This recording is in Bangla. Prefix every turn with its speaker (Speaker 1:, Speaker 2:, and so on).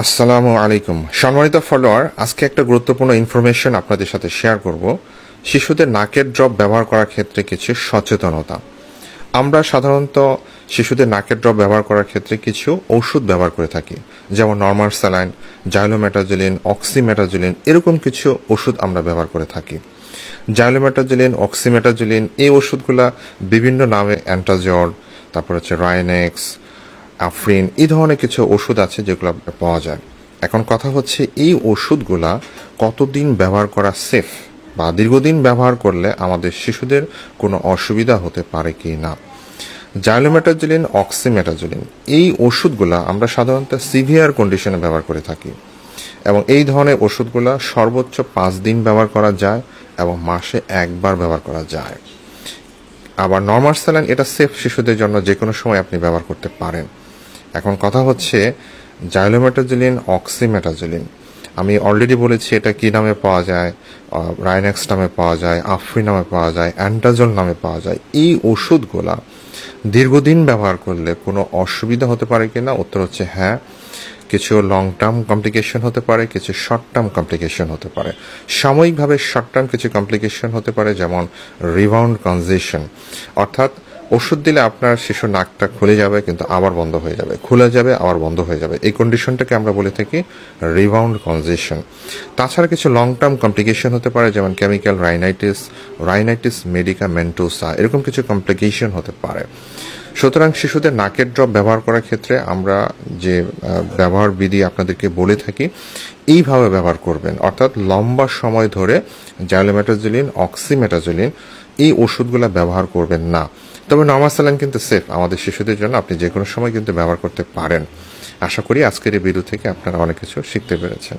Speaker 1: আসসালামু আলাইকুম সম্মানিত ফলোয়ার, আজকে একটা গুরুত্বপূর্ণ ইনফরমেশন আপনাদের সাথে শেয়ার করব। শিশুদের নাকের ড্রপ ব্যবহার করার ক্ষেত্রে কিছু সচেতনতা। আমরা সাধারণত শিশুদের নাকের ড্রপ ব্যবহার করার ক্ষেত্রে কিছু ওষুধ ব্যবহার করে থাকি, যেমন নরমাল স্যালাইন, জাইলোমেটাজোলিন, অক্সিমেটাজোলিন, এরকম কিছু ওষুধ আমরা ব্যবহার করে থাকি। জাইলোমেটাজোলিন, অক্সিমেটাজোলিন এই ওষুধগুলা বিভিন্ন নামে, অ্যান্টাজল, তারপর হচ্ছে রাইনেক্স, আফরিন, এই ধরনের কিছু ওষুধ আছে যেগুলো পাওয়া যায়। এখন কথা হচ্ছে এই ওষুধগুলা কতদিন ব্যবহার করা সেফ, বা দীর্ঘদিন ব্যবহার করলে আমাদের শিশুদের কোনো অসুবিধা হতে পারে কি না। জাইলোমেটাজোলিন, অক্সিমেটাজোলিন এই ওষুধগুলা আমরা সাধারণত সিভিয়ার কন্ডিশনে ব্যবহার করে থাকি, এবং এই ধরনের ওষুধগুলা সর্বোচ্চ 5 দিন ব্যবহার করা যায় এবং মাসে একবার ব্যবহার করা যায়। আবার নরমাল স্যালাইন এটা সেফ, শিশুদের জন্য যে কোনো সময় আপনি ব্যবহার করতে পারেন। এখন কথা হচ্ছে জাইলোমেটাজোলিন, অক্সিমেটাজোলিন, আমি অলরেডি বলেছি এটা কি নামে পাওয়া যায়। রাইনেক্স নামে পাওয়া যায়, আফরিন নামে পাওয়া যায়, অ্যান্টাজল নামে পাওয়া যায়। এই ওষুধগুলা দীর্ঘদিন ব্যবহার করলে কোনো অসুবিধা হতে পারে কিনা, উত্তর হচ্ছে হ্যাঁ। কিছু লং টার্ম কমপ্লিকেশন হতে পারে, কিছু শর্ট টার্ম কমপ্লিকেশন হতে পারে। সাময়িকভাবে শর্ট টার্ম কিছু কমপ্লিকেশন হতে পারে, যেমন রিবাউন্ড কনজেশন, অর্থাৎ ওষুধ দিলে আপনার শিশুর নাকটা খুলে যাবে কিন্তু আবার বন্ধ হয়ে যাবে, খুলে যাবে আবার বন্ধ হয়ে যাবে। এই কন্ডিশনটাকে আমরা বলে থাকি রিবাউন্ড কনজেশন। তাছাড়া কিছু লং টার্ম কমপ্লিকেশন হতে পারে, যেমন কেমিক্যাল রাইনাইটিস, রাইনাইটিস মেডিকামেন্টোসা, এরকম কিছু কমপ্লিকেশন হতে পারে। সুতরাং শিশুদের নাকের ড্রপ ব্যবহার করার ক্ষেত্রে আমরা যে ব্যবহার বিধি আপনাদেরকে বলে থাকি এইভাবে ব্যবহার করবেন, অর্থাৎ লম্বা সময় ধরে জাইলোমেটাজোলিন, অক্সিমেটাজোলিন এই ওষুধগুলো ব্যবহার করবেন না। তবে নরমাল স্যালাইন কিন্তু সেফ আমাদের শিশুদের জন্য, আপনি যে কোনো সময় কিন্তু ব্যবহার করতে পারেন। আশা করি আজকের এই ভিডিও থেকে আপনারা অনেক কিছু শিখতে পেরেছেন।